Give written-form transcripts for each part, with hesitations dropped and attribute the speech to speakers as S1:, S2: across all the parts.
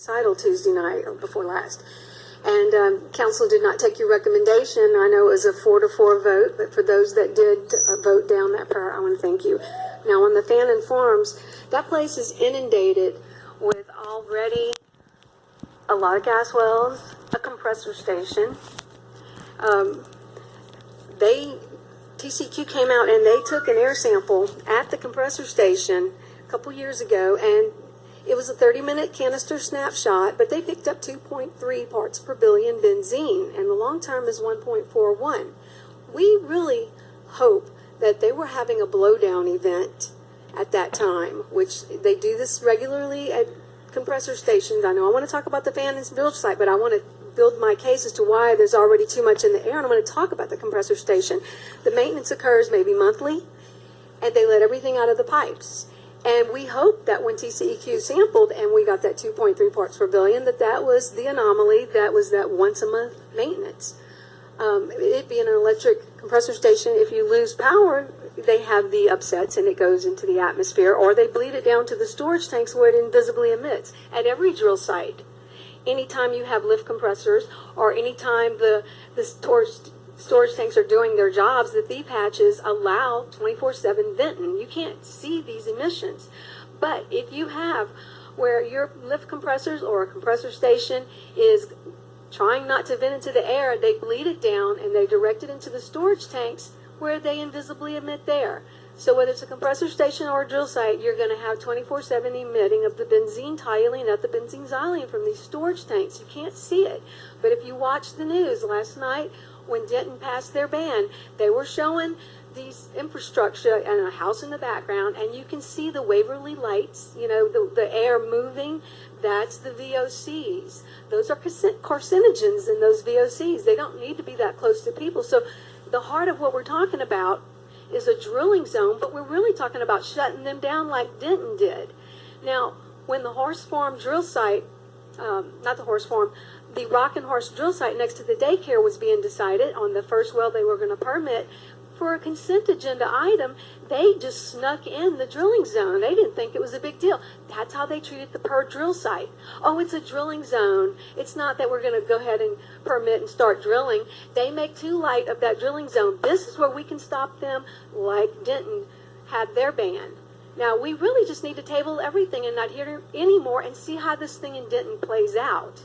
S1: recital Tuesday night or before last. And council did not take your recommendation. I know it was a 4-4 vote, but for those that did vote down that prayer, I want to thank you. Now, on the Fannin Farms, that place is inundated with already a lot of gas wells, a compressor station. TCQ came out and they took an air sample at the compressor station a couple years ago, and it was a 30-minute canister snapshot, but they picked up 2.3 parts per billion benzene, and the long term is 1.41. We really hope that they were having a blowdown event at that time, which they do this regularly at compressor stations. I know I want to talk about the Fannin Village site, but I want to build my case as to why there's already too much in the air, and I'm going to talk about the compressor station. The maintenance occurs maybe monthly, and they let everything out of the pipes. And we hope that when TCEQ sampled and we got that 2.3 parts per billion, that was the anomaly, that was that once-a-month maintenance. It being an electric compressor station, if you lose power, they have the upsets and it goes into the atmosphere, or they bleed it down to the storage tanks where it invisibly emits. At every drill site, anytime you have lift compressors or anytime the storage tanks are doing their jobs, the V patches allow 24/7 venting. You can't see these emissions. But if you have where your lift compressors or a compressor station is trying not to vent into the air, they bleed it down and they direct it into the storage tanks where they invisibly emit there. So whether it's a compressor station or a drill site, you're going to have 24/7 emitting of the benzene toluene at the benzene xylene from these storage tanks. You can't see it. But if you watch the news last night, when Denton passed their ban, they were showing these infrastructure and a house in the background, and you can see the Waverly lights, you know, the air moving. That's the VOCs. Those are carcinogens in those VOCs. They don't need to be that close to people. So the heart of what we're talking about is a drilling zone, but we're really talking about shutting them down like Denton did. Now, when the horse farm drill site, not the horse farm, the Rock and Horse drill site next to the daycare was being decided on the first well they were going to permit for a consent agenda item, they just snuck in the drilling zone. They didn't think it was a big deal. That's how they treated the per drill site. Oh, it's a drilling zone. It's not that we're going to go ahead and permit and start drilling. They make too light of that drilling zone. This is where we can stop them like Denton had their ban. Now, we really just need to table everything and not hear anymore and see how this thing in Denton plays out.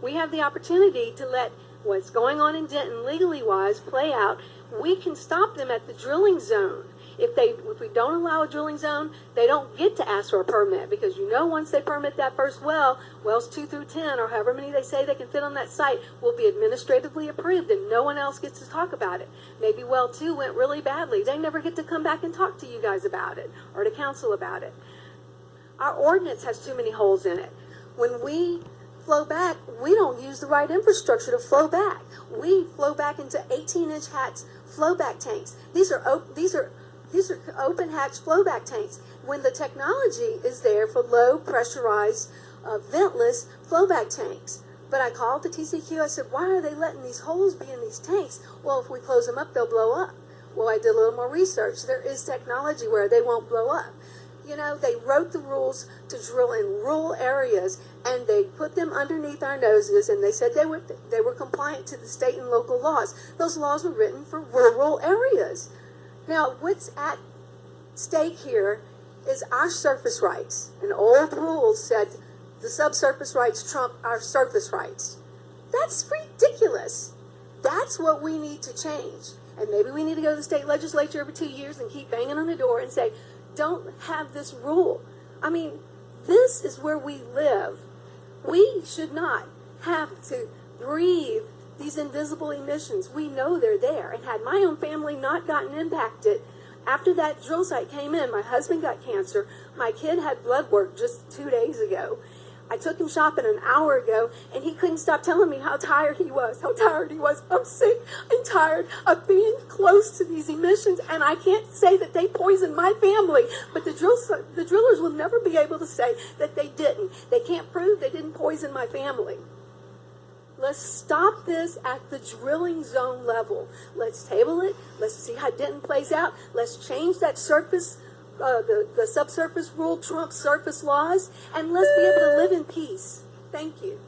S1: We have the opportunity to let what's going on in Denton legally wise play out. We can stop them at the drilling zone. If we don't allow a drilling zone, they don't get to ask for a permit, because you know once they permit that first well, wells 2 through 10 or however many they say they can fit on that site will be administratively approved and no one else gets to talk about it. Maybe well 2 went really badly. They never get to come back and talk to you guys about it or to council about it. Our ordinance has too many holes in it. When we flow back, we don't use the right infrastructure to flow back. We flow back into 18-inch hatch flowback tanks. These are open hatch flowback tanks. When the technology is there for low pressurized ventless flowback tanks. But I called the TCQ. I said, why are they letting these holes be in these tanks? Well, if we close them up, they'll blow up. Well, I did a little more research. There is technology where they won't blow up. You know, they wrote the rules to drill in rural areas, and they put them underneath our noses, and they said they were compliant to the state and local laws. Those laws were written for rural areas. Now, what's at stake here is our surface rights. An old rule said the subsurface rights trump our surface rights. That's ridiculous. That's what we need to change. And maybe we need to go to the state legislature every 2 years and keep banging on the door and say, don't have this rule. I mean, this is where we live. We should not have to breathe these invisible emissions. We know they're there. And had my own family not gotten impacted, after that drill site came in, my husband got cancer. My kid had blood work just 2 days ago. I took him shopping an hour ago, and he couldn't stop telling me how tired he was. I'm sick and tired of being close to these emissions, and I can't say that they poisoned my family, but the drillers will never be able to say that they didn't. They can't prove they didn't poison my family. Let's stop this at the drilling zone level. Let's table it. Let's see how Denton plays out. Let's change that surface the subsurface rule trumps surface laws, and let's be able to live in peace. Thank you.